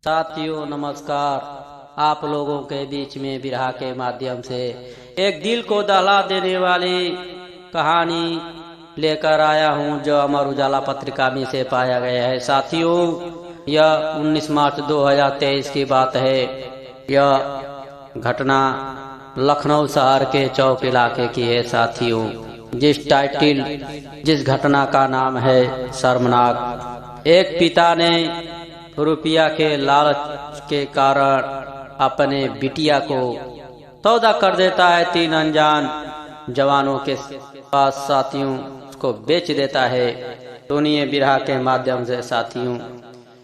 साथियों नमस्कार। आप लोगों के बीच में बिरहा के माध्यम से एक दिल को दहला देने वाली कहानी लेकर आया हूं, जो अमर उजाला पत्रिका में से पाया गया है। साथियों, यह 19 मार्च 2023 की बात है। यह घटना लखनऊ शहर के चौक इलाके की है। साथियों, जिस घटना का नाम है शर्मनाक। एक पिता ने रुपया के लालच के कारण अपने बिटिया को सौदा कर देता है 3 अनजान जवानों के पास। साथियों, उसको बेच देता है। सुनिए बिरहा के माध्यम से। साथियों,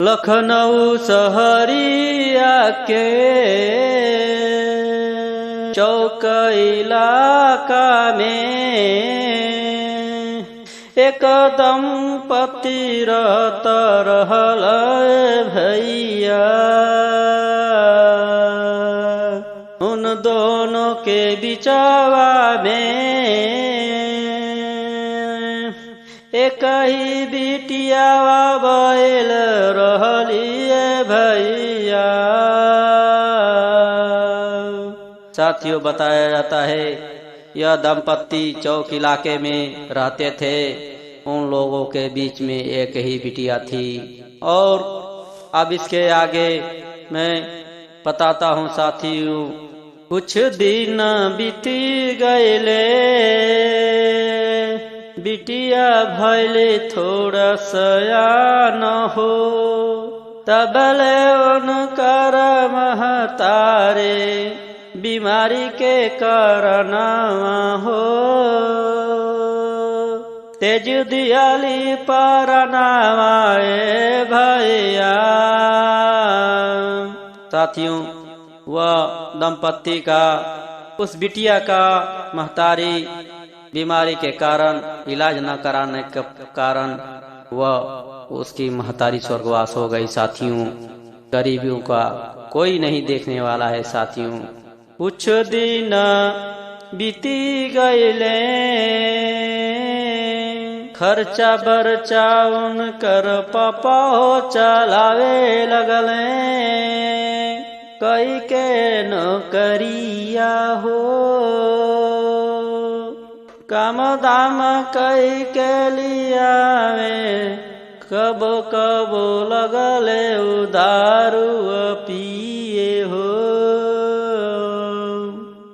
लखनऊ शहरिया के चौक इलाका में एक दंपति रहत रहल भैया। उन दोनों के बिचवा में एक ही बिटिया बैल रहली भैया। साथियों, बताया जाता है यह दंपत्ति चौक इलाके में रहते थे। उन लोगों के बीच में एक ही बिटिया थी। और अब इसके आगे मैं बताता हूँ। साथियों, कुछ दिन बीती गए, बिटिया भैले थोड़ा सयान हो, तबले उनकर महतारे बीमारी के कारण हो। तेज दियाली परनावाए भैया। साथियों, वह दंपत्ति का उस बिटिया का महतारी बीमारी के कारण, इलाज न कराने के कारण वह उसकी महतारी स्वर्गवास हो गई। साथियों, गरीबियों का कोई नहीं देखने वाला है। साथियों, कुछ दिन बीती गए, खर्चा बर्चा उनकर पापा हो चलावे लगले। कई के नौकरिया हो, काम दाम कई के लिया में कबो कबो लगले उदारू पिए हो।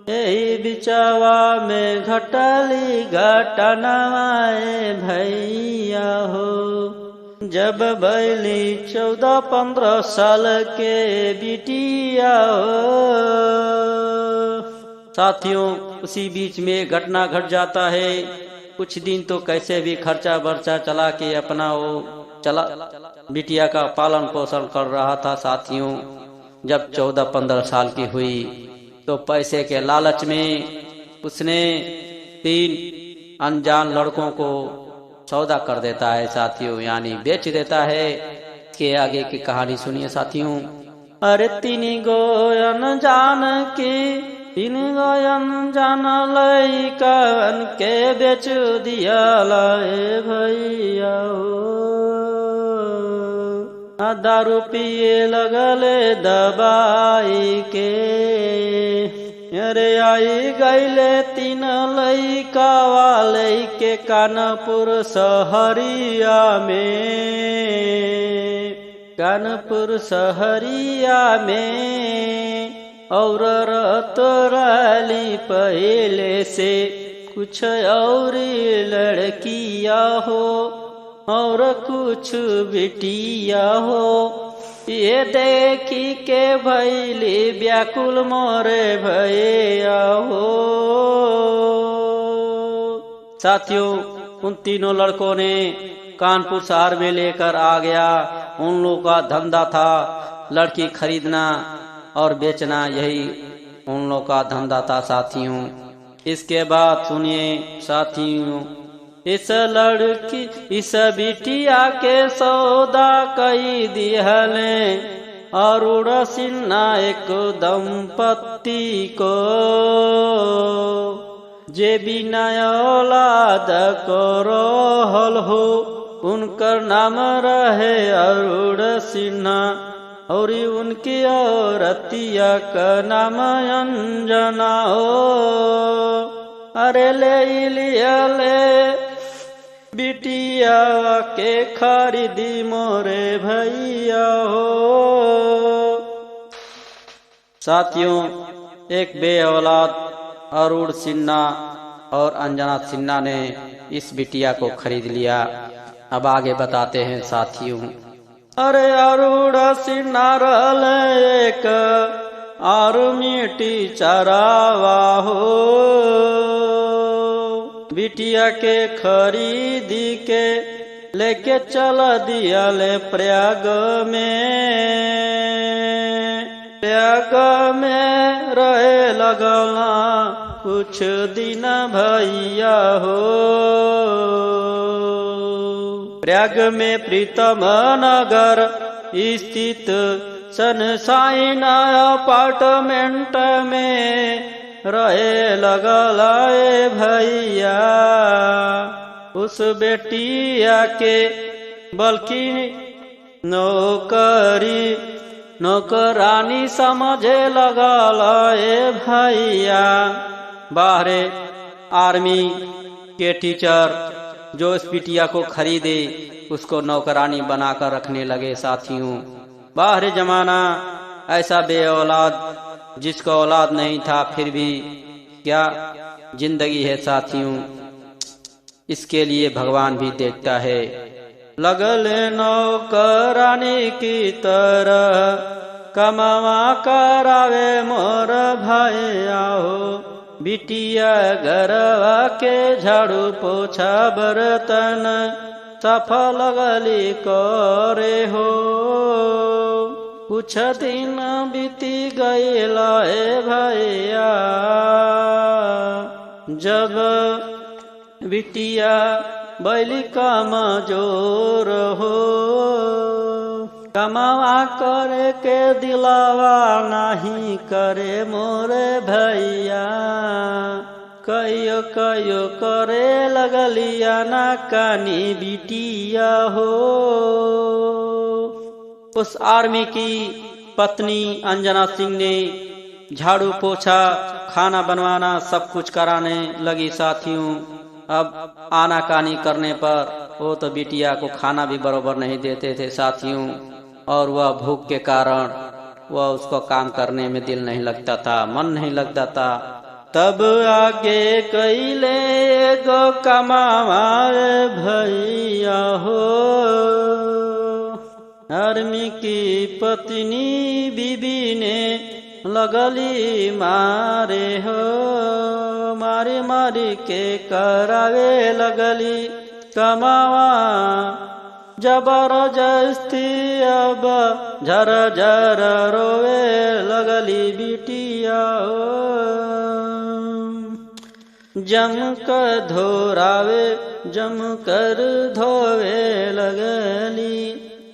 यही बिचवा में घटली घटनाए भैया हो। जब बैली 14-15 साल के बिटिया हो। साथियों, उसी बीच में घटना घट जाता है। कुछ दिन तो कैसे भी खर्चा बर्चा चला के अपना बिटिया का पालन पोषण कर रहा था। साथियों, जब 14-15 साल की हुई तो पैसे के लालच में उसने 3 अनजान लड़कों को सौदा कर देता है। साथियों, यानी बेच देता है। के आगे की कहानी सुनिए। साथियों, अरे 3 गो अनजान लइकन के बेच दिया लाए भैया हो। दारू पिए लगले दबाई के। अरे आई गईले 3 लइका वाले के कानपुर शहरिया में। कानपुर शहरिया में और रतराली पहले से कुछ और लड़किया हो और कुछ बिटिया हो। ये देखी के भैली व्याकुल मोरे भैया हो। साथियों, उन तीनों लड़कों ने कानपुर शहर में लेकर आ गया। उन लोगों का धंधा था लड़की खरीदना और बेचना, यही उन लोगों का धंधा था। साथियों, इसके बाद सुनिए। साथियों, इस बिटिया के सौदा कई दिहले अरुण सिन्हा एक दंपत्ति को। जे बिना औलाद को रहल हो, उनकर नाम रहे अरुण सिन्हा। और उनकी औरतिया का नाम अंजना हो। अरे ले लिया ले बिटिया के खरीदी मोरे भैया हो। साथियों, एक बे औलाद अरुण सिन्हा और अंजना सिन्हा ने इस बिटिया को खरीद लिया। अब आगे बताते हैं साथियों। अरे अरुण सिन्हा रहल एक आर्मी टीचरवा हो। बिटिया के खरीदी के लेके चल दिया ले प्रयाग में रहे लगला कुछ दिन भैया हो। प्रयाग में प्रीतम नगर स्थित सनशाइन अपार्टमेंट में रहे लगला भैया। उस बेटिया के बल्कि नौकरानी समझे लगला भैया। बाहरे आर्मी के टीचर जो इस बिटिया को खरीदे उसको नौकरानी बनाकर रखने लगे। साथियों, बाहरी जमाना ऐसा बे औलाद जिसको औलाद नहीं था फिर भी क्या जिंदगी है साथियों, इसके लिए भगवान भी देखता है। लगले नौकरानी की तरह कमावा करावे मोर भैया हो। बिटिया घरवा के झाड़ू पोछा बर्तन सफा लगली करे हो। कुछ दिन बीती गईला भैया जब बिटिया बैली कमजोर हो। कमावा करे के दिलावा नहीं करे मोरे भैया। कयो कयो करे लगलिया ना कानी बिटिया हो। उस आर्मी की पत्नी अंजना सिंह ने झाड़ू पोछा खाना बनवाना सब कुछ कराने लगी। साथियों, अब आनाकानी करने पर वो तो बिटिया को खाना भी बराबर नहीं देते थे साथियों, और वह भूख के कारण वह उसको काम करने में दिल नहीं लगता था, मन नहीं लगता था। तब आगे कैले गो कमावाए भैया हो। आर्मी की पत्नी बीबी ने लगली मारे हो। मारी मारी के करावे लगली कमावा जबरदस्ती। अब झर झर रोवे लगली बिटिया हो। जमकर धोवे लगली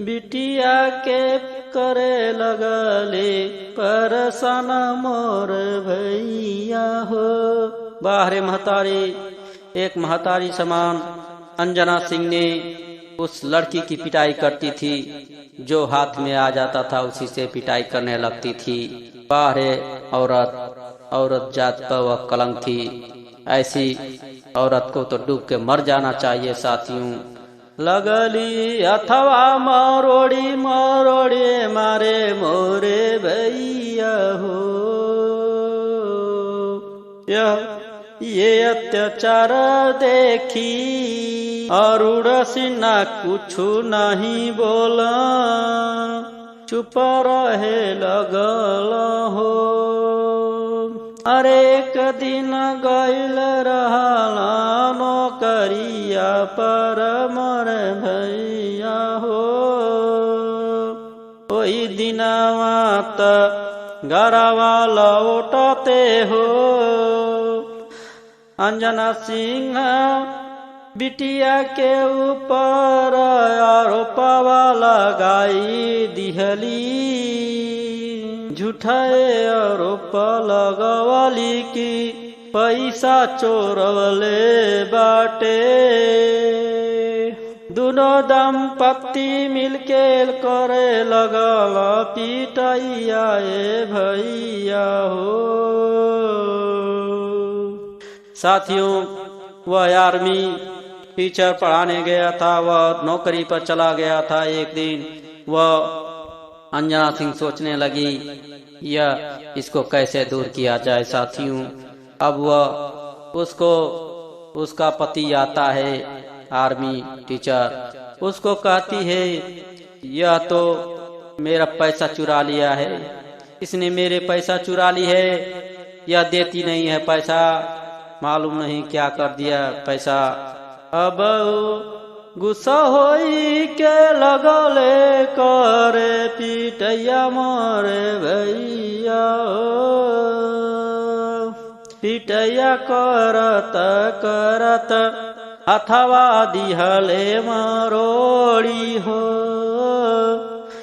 बिटिया के करे लगले परसन मोर भैया हो। बाहरे महतारी एक महतारी समान अंजना सिंह ने उस लड़की की पिटाई करती थी। जो हाथ में आ जाता था उसी से पिटाई करने लगती थी। बाहरे औरत जात पर वह कलंक थी। ऐसी औरत को तो डूब के मर जाना चाहिए साथियों। लगली अथवा मरोड़ी मारे मोरे भैया हो। ये अत्याचार देखी अरुण सिन्हा कुछ नहीं बोला, चुप रहे लगल हो। अरे एक दिन गईल रहला नौकरिया पर मोर भैया हो। ओई दिनवा त घरवा लौटते हो। अंजना सिंह बिटिया के ऊपर आरोपवा लगाई दिहली। झूठाए आरोप लगवाली की पैसा चोरवले बाटे। दोनों दंपत्ति मिलके करे लगल पिटैया ए भैया हो। साथियों, वह आर्मी टीचर पढ़ाने गया था, वह नौकरी पर चला गया था। एक दिन वह अंजना सिंह सोचने लगी यह इसको कैसे दूर किया जाए। साथियों, अब वह उसका पति आता है, आर्मी टीचर, उसको कहती है यह तो मेरा पैसा चुरा लिया है, इसने मेरे पैसा चुरा ली है, यह देती नहीं है पैसा, मालूम नहीं क्या कर दिया पैसा। अब गुस्सा होई के लगले करे पिटैया मोरे भैया, पिटैया करत करत अथवा दिहले मरोड़ी हो।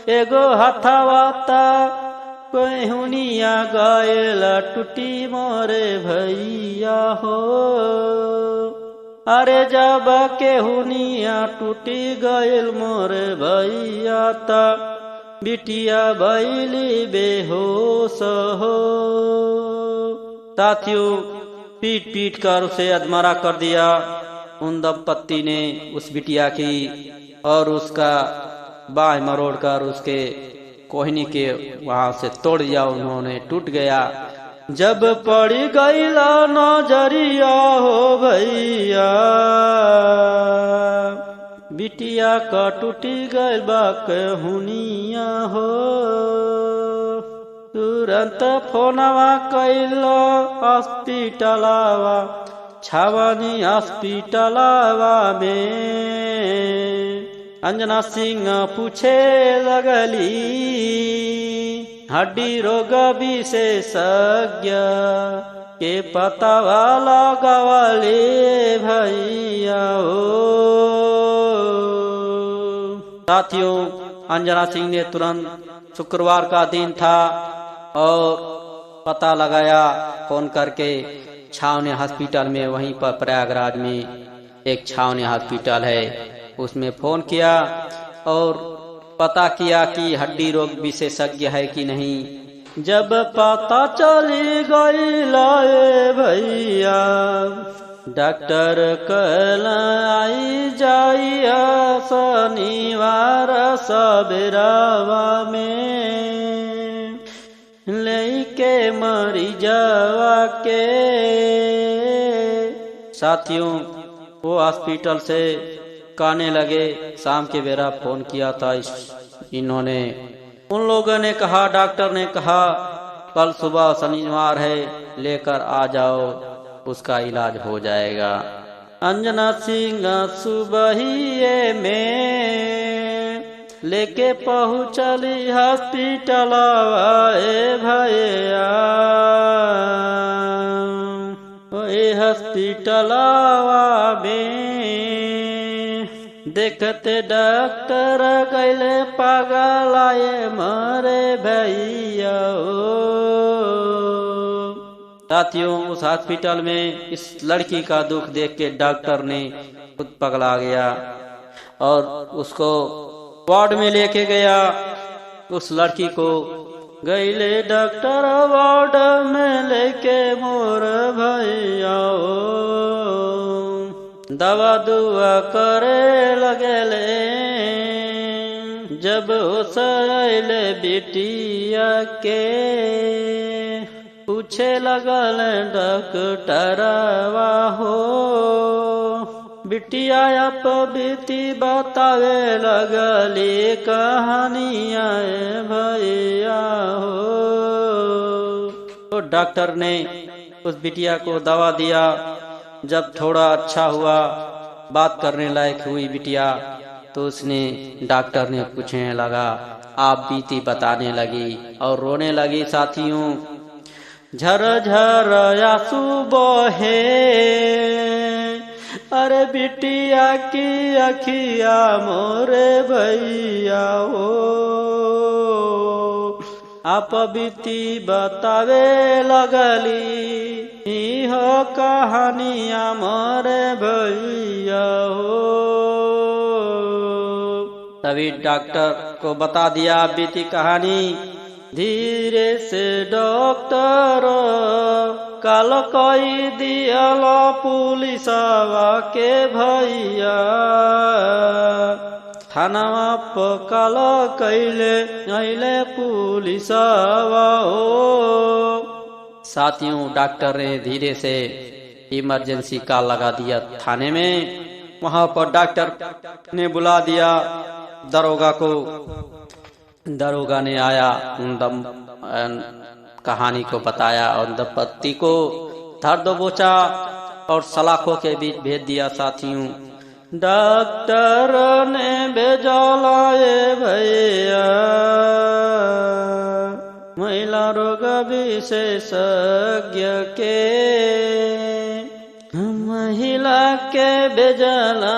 एगो हथवा ता कहुनिया गयल टूटी मोरे भैया हो। अरे जब केहुनिया टूटी गयल मोरे भैया ता बिटिया बैली बेहोश हो। साथियों, पीट पीट कर उसे अधमरा कर दिया उन दंपत्ति ने उस बिटिया की, और उसका बाह मरोड़ कर उसके कोहनी के वहां से तोड़ दिया उन्होंने, टूट गया। जब पड़ी गईला नजरिया हो भैया, बिटिया का टूटी गईल बा केहुनिया हो। तुरंत फोनवा कैलो हॉस्पिटलवा, छावनी हॉस्पिटलवा में। अंजना सिंह पूछे लगली हड्डी रोग विशेषज्ञ के पता वाला गवाले भैया हो। साथियों, अंजना सिंह ने तुरंत, शुक्रवार का दिन था, और पता लगाया फोन करके छावनी हॉस्पिटल में, वहीं पर प्रयागराज में एक छावनी हॉस्पिटल है, उसमें फोन किया और पता किया कि हड्डी रोग विशेषज्ञ है कि नहीं। जब पता चली गई लाए भैया, डॉक्टर कल आई जाइया शनिवार सबेरावा में, लेके मरीजवा के। साथियों, वो हॉस्पिटल से कहने लगे, शाम के बेरा फोन किया था इन्होंने, उन लोगों ने कहा, डॉक्टर ने कहा कल सुबह शनिवार है, लेकर आ जाओ, उसका इलाज हो जाएगा। अंजना सिंह सुबह ही में लेके पहुँचली हॉस्पिटल भैया। हॉस्पिटलवा में देखते डॉक्टर गैले पागलाए मरे भैया। साथियों, उस हॉस्पिटल में इस लड़की का दुख देख के डॉक्टर ने खुद पगला गया और उसको वार्ड में लेके गया। उस लड़की को गैले डॉक्टर वार्ड में लेके मोर भैया दवा दुआ करे लगले। जब उसल बिटिया के पूछे लगल डॉक्टरवा हो, बिटिया आप बीती बतावे लगली कहानिया भैया हो। तो डॉक्टर ने उस बिटिया को दवा दिया। जब थोड़ा अच्छा हुआ, बात करने लायक हुई बिटिया, तो उसने डॉक्टर ने पूछने लगा, आप बीती बताने लगी और रोने लगी। साथियों, झर झर आंसू बहे, अरे बिटिया की अखिया मोरे भैया हो। आप बीती बतावे लगली हो कहानिया मोरे भैया हो। तभी डॉक्टर को बता दिया बीती कहानी। धीरे से डॉक्टर काल कई दियाला पुलिसवा के भैया, थानावा पकाल कैले अइले पुलिसवा हो। साथियों, डॉक्टर ने धीरे से इमरजेंसी कॉल लगा दिया थाने में। वहां पर डॉक्टर ने बुला दिया दरोगा को। दरोगा ने आया, उन कहानी को बताया और दंपत्ति को धर दबोचा और सलाखों के बीच भेज दिया। साथियों, डॉक्टर ने भेजा लाए भैया महिला रोग विशेषज्ञ के, महिला के भेजला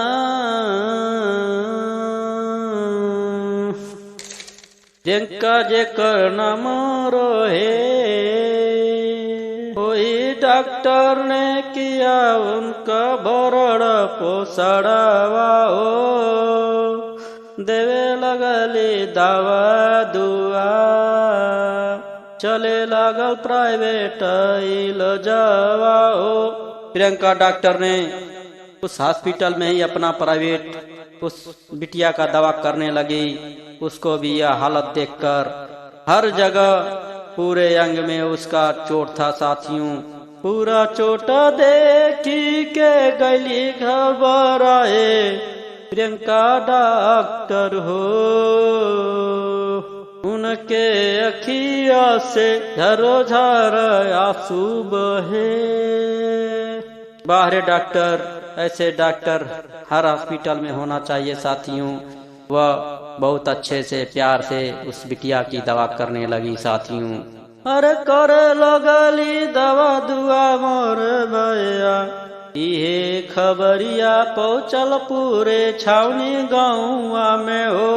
जिनका जेकर नाम रोहे। कोई डॉक्टर ने किया उनका भरण पोषणवा हो, देवे लगली दवा दुआ, चले लगल प्राइवेट इलाजवा हो। प्रियंका डॉक्टर ने उस हॉस्पिटल में ही अपना प्राइवेट उस बिटिया का दवा करने लगी। उसको भी यह हालत देखकर हर जगह पूरे अंग में उसका चोट था। साथियों, पूरा चोट देखी के गली घबराए प्रियंका डॉक्टर हो। उनके अखिया से झरोझर आंसू बहे। बाहर डॉक्टर, ऐसे डॉक्टर हर हॉस्पिटल में होना चाहिए। साथियों, वह बहुत अच्छे से प्यार से उस बिटिया की दवा करने लगी। साथियों, अरे करे लगली दवा दुआ मोर भैया, ये खबरिया पहुँचल पूरे छावनी गाँव में हो।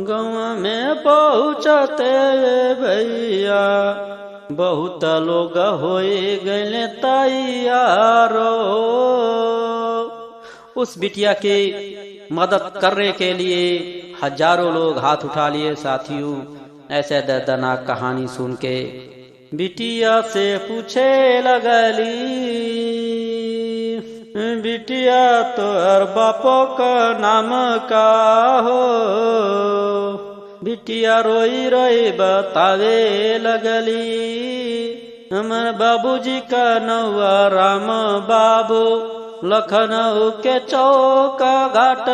गाँव में पहुँचते भैया बहुत लोग होए गए तैयार। उस बिटिया की मदद करने के लिए हजारों लोग हाथ उठा लिए। साथियों, ऐसे दर्दनाक कहानी सुन के बिटिया से पूछे लगली, बिटिया तो हर बापो का नाम का हो। बिटिया रोई रोई बतावे लगली, हमर बाबूजी का नौवा राम बाबू, लखनऊ के चौका घाट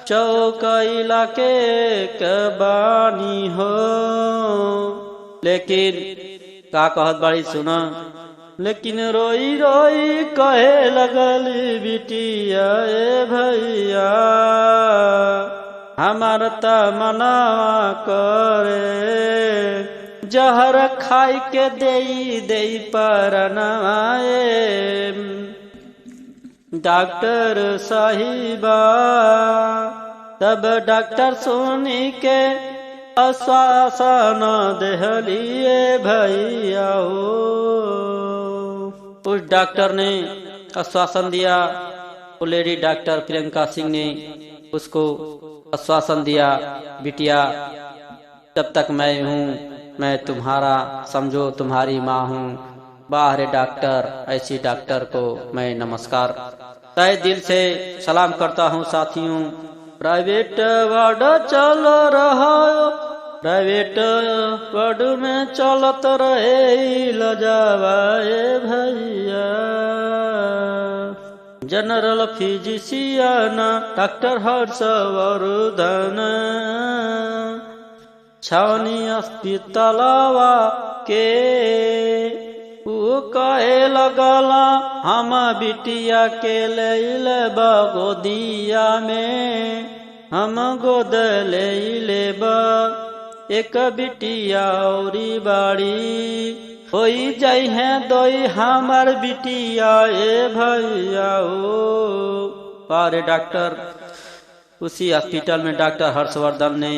चौक इलाके के बानी हो। लेकिन का कहत बड़ी सुना, लेकिन रोई रोई कहे लगली बिटिया, ए भैया हमार तमन्ना करे, जहर खाई के देई देई परनाए डॉक्टर साहिबा। तब डॉक्टर सुनी के आश्वासन देहलिए भैया हो। उस डॉक्टर ने आश्वासन दिया। वो लेडी डॉक्टर प्रियंका सिंह ने उसको आश्वासन दिया, बिटिया तब तक मैं हूँ, मैं तुम्हारा समझो तुम्हारी माँ हूँ। बाहर डॉक्टर, ऐसी डॉक्टर को मैं नमस्कार तहे दिल से सलाम करता हूँ। साथियों, प्राइवेट वार्ड चल रहा, प्राइवेट वार्ड में चलत रहे लजावाए भैया। जनरल फिजिशियन डॉक्टर हर्षवर्धन छावनी अस्पतालवा के कहे लगला, हम बिटिया के ले गोदिया में, हम गोद ले एक बिटिया औरी बाड़ी, होई जाई है दोई हमार बिटिया ए भैया हो। पारे डॉक्टर, उसी हॉस्पिटल में डॉक्टर हर्षवर्धन ने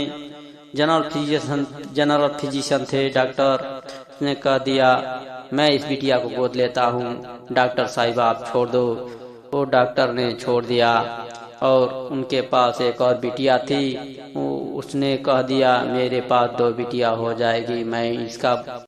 जनरल फिजिशियन थे डॉक्टर ने कह दिया, मैं इस बिटिया को गोद लेता हूँ, डॉक्टर साहिबा आप छोड़ दो। वो डॉक्टर ने छोड़ दिया। और उनके पास एक और बिटिया थी। उसने कह दिया मेरे पास 2 बिटिया हो जाएगी, मैं इसका